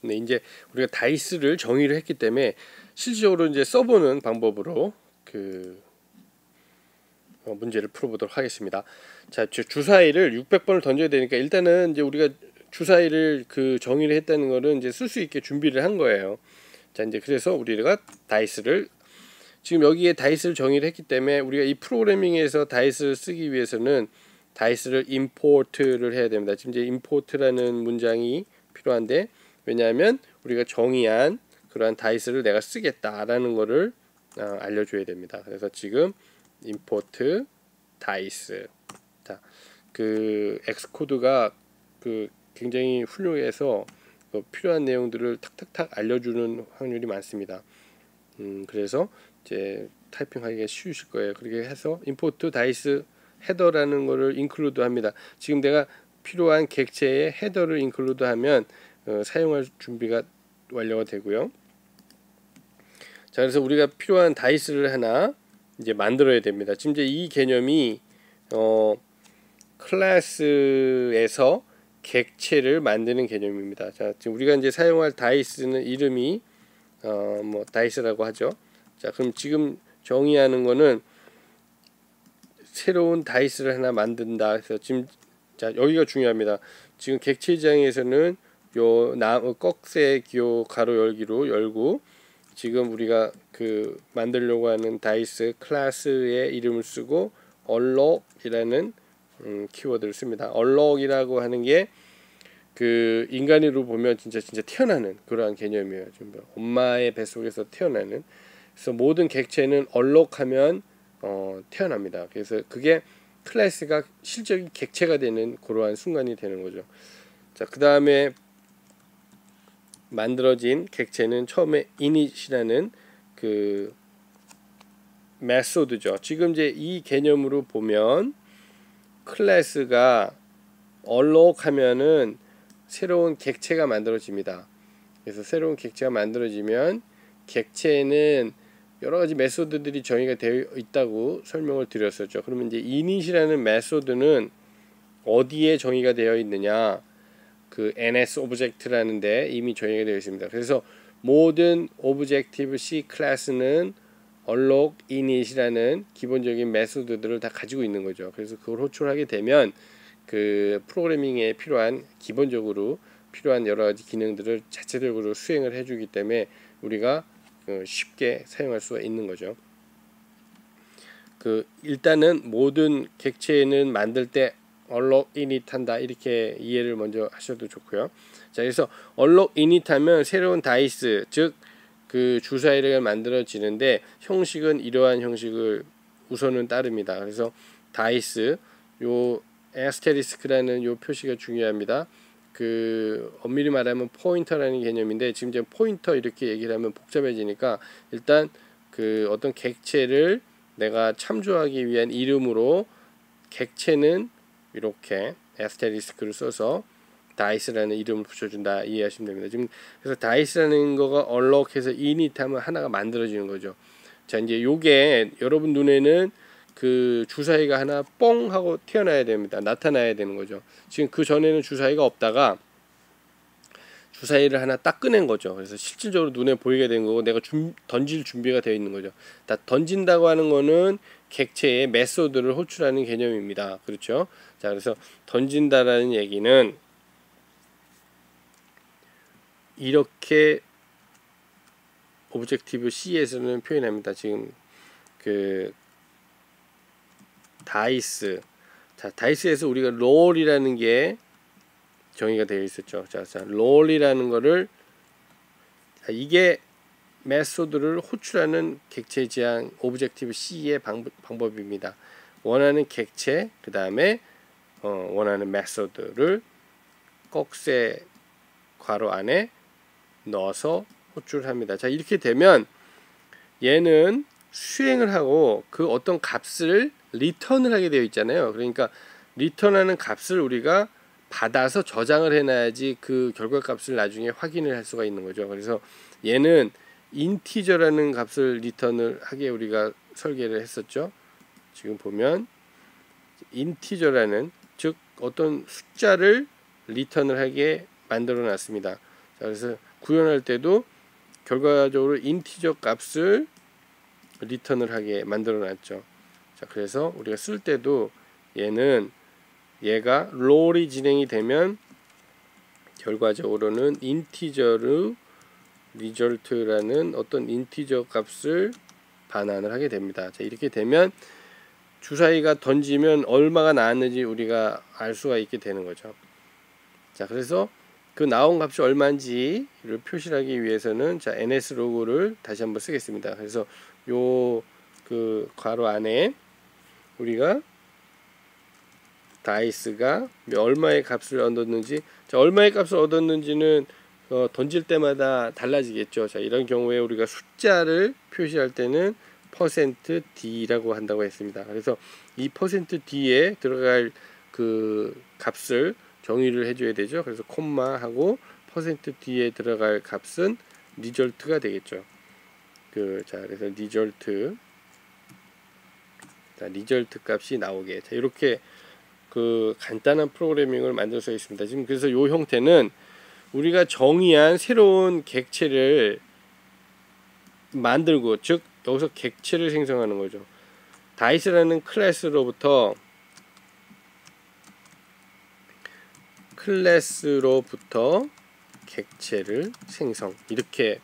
근데 이제 우리가 다이스를 정의를 했기 때문에 실질적으로 이제 써보는 방법으로 그 문제를 풀어보도록 하겠습니다. 자, 주사위를 600번을 던져야 되니까 일단은 이제 우리가 주사위를 그 정의를 했다는 거는 이제 쓸 수 있게 준비를 한 거예요. 자, 이제 그래서 우리가 다이스를 지금 여기에 다이스를 정의를 했기 때문에 우리가 이 프로그래밍에서 다이스를 쓰기 위해서는 다이스를 import를 해야 됩니다. 지금 이제 import라는 문장이 필요한데, 왜냐하면 우리가 정의한 그러한 다이스를 내가 쓰겠다라는 거를 알려줘야 됩니다. 그래서 지금 import dice. 자, 그 엑스코드가 그 굉장히 훌륭해서 필요한 내용들을 탁탁탁 알려주는 확률이 많습니다. 그래서 이제 타이핑하기가 쉬우실 거예요. 그렇게 해서 import dice 헤더라는 거를 include 합니다. 지금 내가 필요한 객체의 헤더를 include 하면 사용할 준비가 완료가 되고요. 자, 그래서 우리가 필요한 다이스를 하나 이제 만들어야 됩니다. 지금 이제 이 개념이 클래스에서 객체를 만드는 개념입니다. 자, 지금 우리가 이제 사용할 다이스는 이름이 뭐 다이스라고 하죠. 자, 그럼 지금 정의하는 거는 새로운 다이스를 하나 만든다. 그래서 지금 자, 여기가 중요합니다. 지금 객체장에서는 요 꺽쇠 기호 가로 열기로 열고, 지금 우리가 그 만들려고 하는 다이스 클래스의 이름을 쓰고 얼럭이라는 키워드를 씁니다. 얼럭이라고 하는 게 그 인간으로 보면 진짜 태어나는 그러한 개념이에요. 엄마의 뱃속에서 태어나는. 그래서 모든 객체는 얼럭하면 태어납니다. 그래서 그게 클래스가 실적인 객체가 되는 그러한 순간이 되는 거죠. 자, 그 다음에 만들어진 객체는 처음에 init이라는 그 메소드죠. 지금 이제 이 개념으로 보면 클래스가 얼럭하면은 새로운 객체가 만들어집니다. 그래서 새로운 객체가 만들어지면 객체는 여러 가지 메소드들이 정의가 되어 있다고 설명을 드렸었죠. 그러면 이제 init이라는 메소드는 어디에 정의가 되어 있느냐? 그 NS 오브젝트라는 데 이미 정의가 되어 있습니다. 그래서 모든 오브젝티브 C 클래스는 얼럭 init이라는 기본적인 메소드들을 다 가지고 있는 거죠. 그래서 그걸 호출하게 되면 그 프로그래밍에 필요한 기본적으로 필요한 여러 가지 기능들을 자체적으로 수행을 해주기 때문에 우리가 쉽게 사용할 수가 있는 거죠. 그 일단은 모든 객체는 만들 때 얼럭 init 한다 이렇게 이해를 먼저 하셔도 좋고요. 자, 그래서 얼럭 init 하면 새로운 다이스, 즉 그 주사위가 만들어지는데 형식은 이러한 형식을 우선은 따릅니다. 그래서 다이스 요 에스테리스크라는 요 표시가 중요합니다. 그 엄밀히 말하면 포인터라는 개념인데 지금 이제 포인터 이렇게 얘기를 하면 복잡해지니까 일단 그 어떤 객체를 내가 참조하기 위한 이름으로 객체는 이렇게 에스테리스크를 써서 다이스라는 이름을 붙여준다 이해하시면 됩니다. 지금 그래서 다이스라는 거가 얼럭해서 init하면 하나가 만들어지는 거죠. 자, 이제 요게 여러분 눈에는 그 주사위가 하나 뻥 하고 튀어나와야 됩니다. 나타나야 되는 거죠. 지금 그 전에는 주사위가 없다가 주사위를 하나 딱 꺼낸 거죠. 그래서 실질적으로 눈에 보이게 된 거고 내가 던질 준비가 되어 있는 거죠. 다 던진다고 하는 거는 객체의 메소드를 호출하는 개념입니다. 그렇죠? 자, 그래서 던진다라는 얘기는 이렇게 오브젝티브 C에서는 표현합니다. 지금 그 다이스, 자, 다이스에서 우리가 롤이라는 게 정의가 되어 있었죠. 자, 롤이라는 거를 이게 메소드를 호출하는 객체 지향 오브젝티브 C의 방법입니다. 원하는 객체, 그 다음에 원하는 메소드를 꺽쇠 괄호 안에 넣어서 호출합니다. 자, 이렇게 되면 얘는 수행을 하고 그 어떤 값을 리턴을 하게 되어 있잖아요. 그러니까 리턴하는 값을 우리가 받아서 저장을 해놔야지 그 결과값을 나중에 확인을 할 수가 있는 거죠. 그래서 얘는 인티저라는 값을 리턴을 하게 우리가 설계를 했었죠. 지금 보면 인티저라는 즉 어떤 숫자를 리턴을 하게 만들어 놨습니다. 그래서 구현할 때도 결과적으로 인티저 값을 리턴을 하게 만들어 놨죠. 자, 그래서 우리가 쓸 때도 얘가 롤이 진행이 되면 결과적으로는 인티저로 result라는 어떤 인티저 값을 반환을 하게 됩니다. 자, 이렇게 되면 주사위가 던지면 얼마가 나왔는지 우리가 알 수가 있게 되는 거죠. 자, 그래서 그 나온 값이 얼마인지를 표시하기 위해서는 자, ns 로그를 다시 한번 쓰겠습니다. 그래서 요 그 괄호 안에 우리가 다이스가 얼마의 값을 얻었는지, 자, 얼마의 값을 얻었는지는 던질 때마다 달라지겠죠. 자, 이런 경우에 우리가 숫자를 표시할 때는 %d라고 한다고 했습니다. 그래서 이 %d에 들어갈 그 값을 정의를 해줘야 되죠. 그래서 콤마하고 %d에 들어갈 값은 result가 되겠죠. 자, 그래서 result, 자, result 값이 나오게, 자, 이렇게 그 간단한 프로그래밍을 만들 수 있습니다. 지금 그래서 이 형태는 우리가 정의한 새로운 객체를 만들고, 즉 여기서 객체를 생성하는 거죠. 다이스라는 클래스로부터 객체를 생성, 이렇게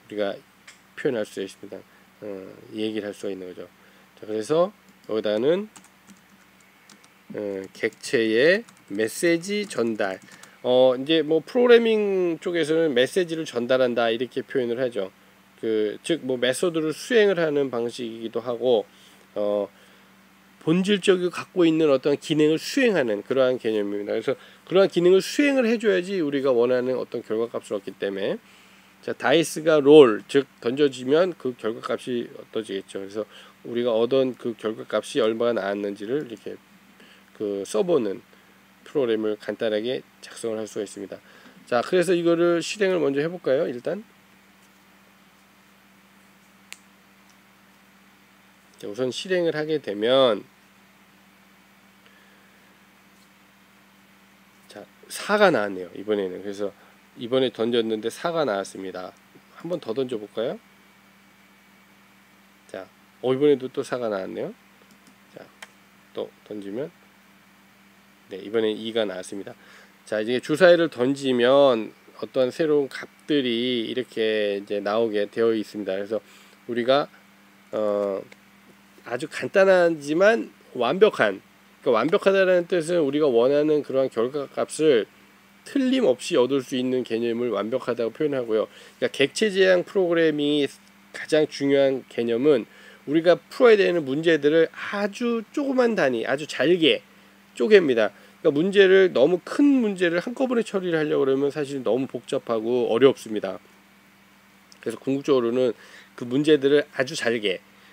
우리가 표현할 수 있습니다. 얘기를 할 수가 있는 거죠. 자, 그래서 여기다는 객체의 메시지 전달, 이제 뭐 프로그래밍 쪽에서는 메시지를 전달한다 이렇게 표현을 하죠. 즉 뭐 메소드를 수행을 하는 방식이기도 하고, 본질적으로 갖고 있는 어떤 기능을 수행하는 그러한 개념입니다. 그래서 그러한 기능을 수행을 해줘야지 우리가 원하는 어떤 결과값을 얻기 때문에, 자, 다이스가 롤, 즉 던져지면 그 결과값이 얻어지겠죠. 그래서 우리가 얻은 그 결과값이 얼마가 나왔는지를 이렇게 써보는 프로그램을 간단하게 작성을 할 수가 있습니다. 자, 그래서 이거를 실행을 먼저 해볼까요? 일단 우선 실행을 하게 되면, 자, 4가 나왔네요. 이번에는. 그래서 이번에 던졌는데 4가 나왔습니다. 한번 더 던져볼까요? 자, 이번에도 또 4가 나왔네요. 자, 또 던지면, 네, 이번에 2가 나왔습니다. 자, 이제 주사위를 던지면 어떤 새로운 값들이 이렇게 이제 나오게 되어 있습니다. 그래서 우리가 아주 간단하지만 완벽한, 그러니까 완벽하다는 뜻은 우리가 원하는 그러한 결과값을 틀림없이 얻을 수 있는 개념을 완벽하다고 표현하고요. 그러니까 객체 지향 프로그래밍이 가장 중요한 개념은 우리가 풀어야 되는 문제들을 아주 조그만 단위, 아주 잘게 쪼갭니다. 그러니까 문제를, 너무 큰 문제를 한꺼번에 처리를 하려고 그러면 사실 너무 복잡하고 어렵습니다. 그래서 궁극적으로는 그 문제들을 아주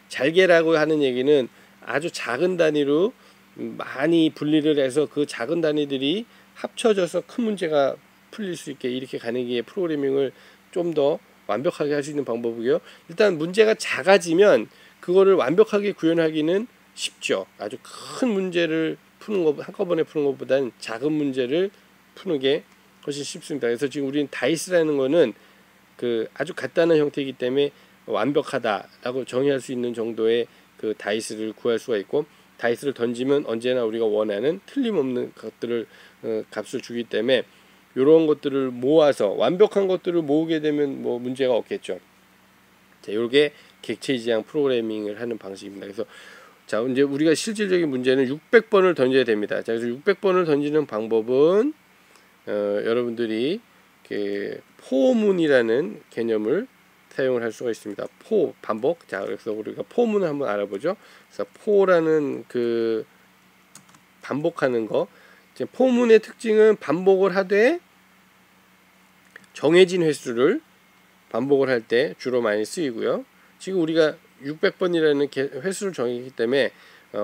잘게라고 하는 얘기는 아주 작은 단위로 많이 분리를 해서 그 작은 단위들이 합쳐져서 큰 문제가 풀릴 수 있게 이렇게 가는 게 프로그래밍을 좀 더 완벽하게 할 수 있는 방법이고요. 일단 문제가 작아지면 그거를 완벽하게 구현하기는 쉽죠. 아주 큰 문제를 푸는 거, 한꺼번에 푸는 것보다는 작은 문제를 푸는 게 훨씬 쉽습니다. 그래서 지금 우리는 다이스라는 거는 아주 간단한 형태이기 때문에 완벽하다라고 정의할 수 있는 정도의 그 다이스를 구할 수가 있고, 다이스를 던지면 언제나 우리가 원하는 틀림없는 것들을 값을 주기 때문에 이런 것들을 모아서 완벽한 것들을 모으게 되면 뭐 문제가 없겠죠. 자, 이게 객체 지향 프로그래밍을 하는 방식입니다. 그래서 자, 이제 우리가 실질적인 문제는 600번을 던져야 됩니다. 자, 그래서 600번을 던지는 방법은 여러분들이 포문이라는 개념을 사용을 할 수가 있습니다. 반복. 자, 그래서 우리가 포문을 한번 알아보죠. 그래서 포라는 반복하는 거. 이제 포문의 특징은 반복을 하되 정해진 횟수를 반복을 할 때 주로 많이 쓰이고요. 지금 우리가 600번이라는 횟수를 정했기 때문에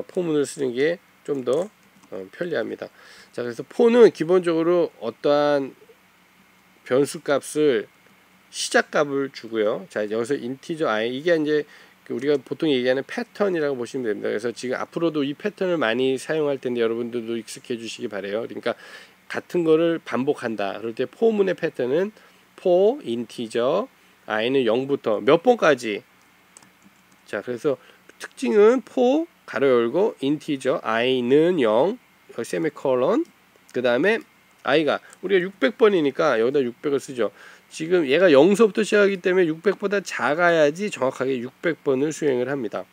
포문을 쓰는 게 좀 더 편리합니다. 자, 그래서 포는 기본적으로 어떠한 변수 값을 시작값을 주고요. 자, 여기서 인티저 i, 이게 이제 우리가 보통 얘기하는 패턴이라고 보시면 됩니다. 그래서 지금 앞으로도 이 패턴을 많이 사용할 텐데 여러분들도 익숙해 주시기 바래요. 그러니까 같은 거를 반복한다. 그럴 때 포문의 패턴은 for 인티저 i는 0부터 몇 번까지. 자, 그래서 특징은 for 가로 열고 인티저 i는 0 세미콜론 그 다음에 i가 우리가 600번이니까 여기다 600을 쓰죠. 지금 얘가 0서부터 시작하기 때문에 600보다 작아야지 정확하게 600번을 수행을 합니다.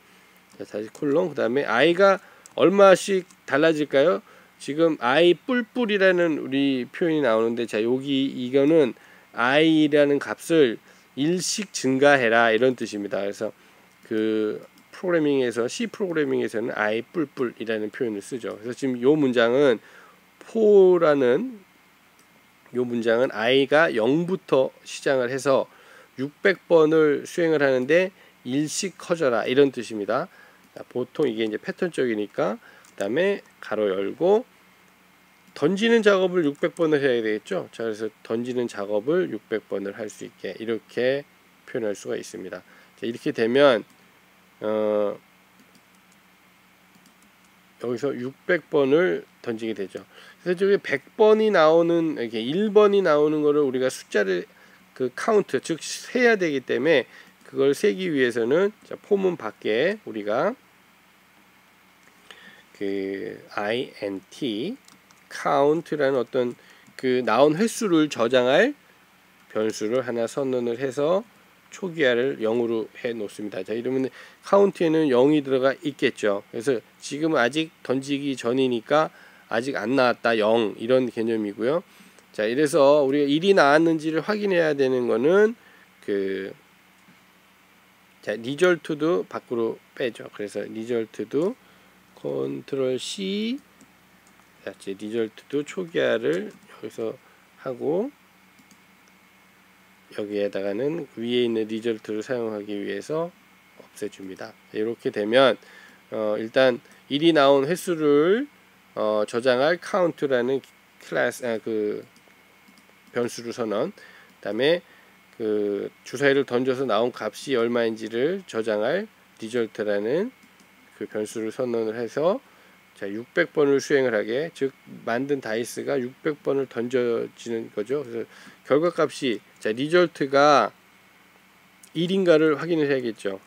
자, 다시 콜론 그 다음에 i가 얼마씩 달라질까요? 지금 i 뿔뿔이라는 우리 표현이 나오는데 자 여기 이거는 i라는 값을 1씩 증가해라 이런 뜻입니다. 그래서 그 프로그래밍에서 C 프로그래밍에서는 i 뿔뿔이라는 표현을 쓰죠. 그래서 지금 요 문장은 for라는 요 문장은 i가 0부터 시작을 해서 600번을 수행을 하는데 1씩 커져라 이런 뜻입니다. 자, 보통 이게 이제 패턴적이니까 그 다음에 가로 열고 던지는 작업을 600번을 해야 되겠죠. 자, 그래서 던지는 작업을 600번을 할 수 있게 이렇게 표현할 수가 있습니다. 자, 이렇게 되면 여기서 600번을 던지게 되죠. 그래서 저기 100번이 나오는 이렇게 1번이 나오는 거를 우리가 숫자를 그 카운트 즉 세야 되기 때문에 그걸 세기 위해서는 자, 포문 밖에 우리가 그 int count라는 어떤 그 나온 횟수를 저장할 변수를 하나 선언을 해서 초기화를 0으로 해 놓습니다. 자, 이러면 카운트에는 0이 들어가 있겠죠. 그래서 지금은 아직 던지기 전이니까 아직 안 나왔다 0 이런 개념이고요. 자, 이래서 우리가 1이 나왔는지를 확인해야 되는 거는 그 자, 리절트도 밖으로 빼죠. 그래서 리절트도 컨트롤 C 자, 리절트도 초기화를 여기서 하고 여기에다가는 위에 있는 리절트를 사용하기 위해서 없애줍니다. 이렇게 되면 일단 1이 나온 횟수를 저장할 count라는 클래스 그 변수를 선언 그다음에 그 주사위를 던져서 나온 값이 얼마인지를 저장할 리절트라는 그 변수를 선언을 해서 자 600번을 수행을 하게 즉 만든 다이스가 600번을 던져지는 거죠. 그래서 결과값이 자 리절트가 1인가를 확인을 해야겠죠.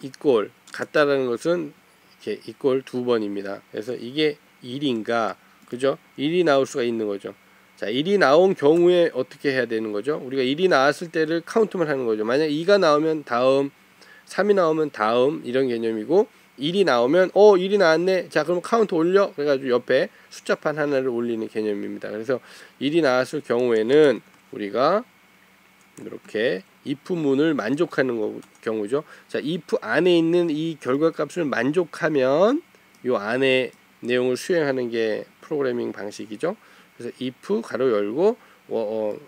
이꼴 같다라는 것은 이렇게 이꼴 2번입니다. 그래서 이게 1인가 그죠? 1이 나올 수가 있는 거죠. 자 1이 나온 경우에 어떻게 해야 되는 거죠? 우리가 1이 나왔을 때를 카운트만 하는 거죠. 만약 2가 나오면 다음 3이 나오면 다음 이런 개념이고 1이 나오면 1이 나왔네 자 그럼 카운트 올려 그래가지고 옆에 숫자판 하나를 올리는 개념입니다. 그래서 1이 나왔을 경우에는 우리가 이렇게 if문을 만족하는 경우죠. 자 if 안에 있는 이 결과값을 만족하면 요 안에 내용을 수행하는 게 프로그래밍 방식이죠. 그래서 if 가로 열고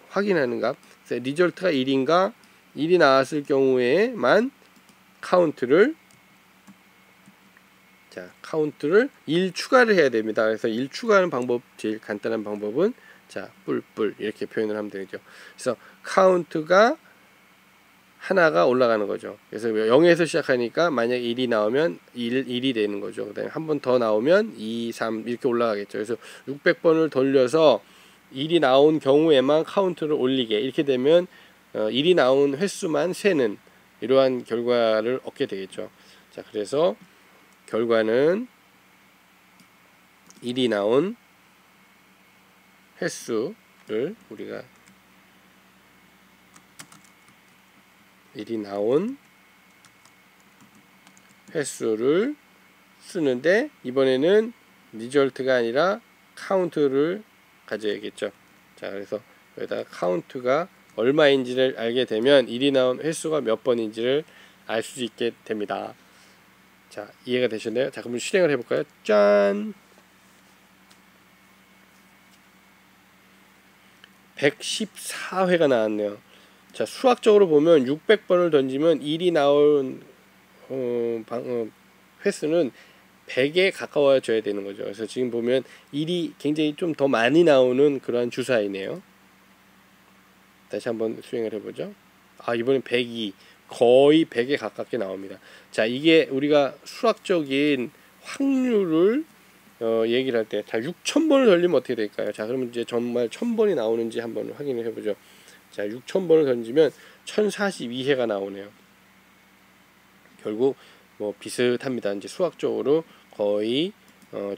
확인하는 값 그래서 리절트가 1인가 1이 나왔을 경우에만 카운트를 1 추가를 해야 됩니다. 그래서 1 추가하는 방법 제일 간단한 방법은 자 뿔뿔 이렇게 표현을 하면 되죠. 그래서 카운트가 하나가 올라가는 거죠. 그래서 0에서 시작하니까 만약 1이 나오면 1이 되는 거죠. 그 다음에 한 번 더 나오면 2, 3 이렇게 올라가겠죠. 그래서 600번을 돌려서 1이 나온 경우에만 카운트를 올리게 이렇게 되면 1이 나온 횟수만 세는 이러한 결과를 얻게 되겠죠. 자 그래서 결과는 1이 나온 횟수를 우리가 1이 나온 횟수를 쓰는데 이번에는 리절트가 아니라 카운트를 가져야겠죠. 자 그래서 여기다가 카운트가 얼마인지를 알게 되면 1이 나온 횟수가 몇 번인지를 알 수 있게 됩니다. 자 이해가 되셨나요? 자 그럼 실행을 해볼까요? 짠! 114회가 나왔네요. 자 수학적으로 보면 600번을 던지면 1이 나온 횟수는 100에 가까워져야 되는 거죠. 그래서 지금 보면 1이 굉장히 좀 더 많이 나오는 그러한 주사위네요. 다시 한번 수행을 해보죠. 이번엔 102 거의 100에 가깝게 나옵니다. 자 이게 우리가 수학적인 확률을 얘기를 할 때, 자 6,000번을 돌리면 어떻게 될까요? 자 그러면 이제 정말 1,000번이 나오는지 한번 확인을 해보죠. 자 6,000번을 던지면 1,042회가 나오네요. 결국 뭐 비슷합니다. 이제 수학적으로 거의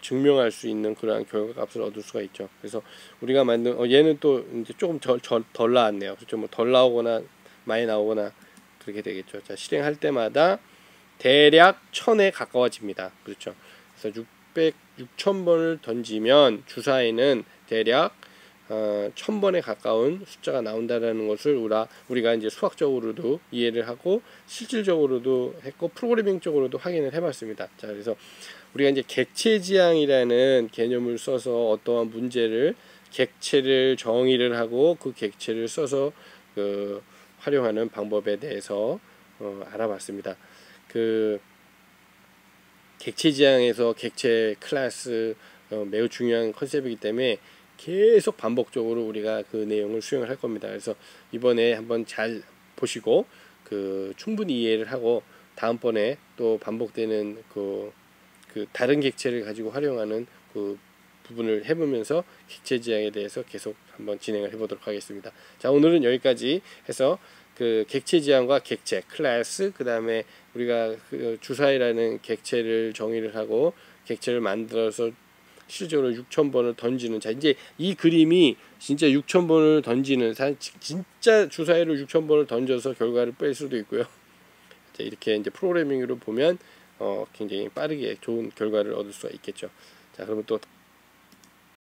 증명할 수 있는 그러한 결과값을 얻을 수가 있죠. 그래서 우리가 만든 얘는 또 이제 조금 덜 나왔네요. 그렇죠. 뭐 덜 나오거나 많이 나오거나 그렇게 되겠죠. 자 실행할 때마다 대략 1,000에 가까워집니다. 그렇죠. 그래서 6,000번을 던지면 주사위는 대략 1,000번에 가까운 숫자가 나온다라는 것을 우리가 이제 수학적으로도 이해를 하고 실질적으로도 했고 프로그래밍적으로도 확인을 해봤습니다. 자, 그래서 우리가 이제 객체지향이라는 개념을 써서 어떠한 문제를 객체를 정의를 하고 그 객체를 써서 활용하는 방법에 대해서 알아봤습니다. 객체지향에서 객체 클래스 매우 중요한 컨셉이기 때문에 계속 반복적으로 우리가 그 내용을 수행을 할 겁니다. 그래서 이번에 한번 잘 보시고 충분히 이해를 하고 다음번에 또 반복되는 다른 객체를 가지고 활용하는 그 부분을 해보면서 객체지향에 대해서 계속 한번 진행을 해보도록 하겠습니다. 자 오늘은 여기까지 해서 객체지향과 객체 클래스 그 다음에 우리가 주사위라는 객체를 정의를 하고 객체를 만들어서 실제로 6,000번을 던지는 자 이제 이 그림이 진짜 6,000번을 던지는 진짜 주사위를 6,000번을 던져서 결과를 뺄 수도 있고요. 자, 이렇게 이제 프로그래밍으로 보면 굉장히 빠르게 좋은 결과를 얻을 수가 있겠죠. 자 그러면 또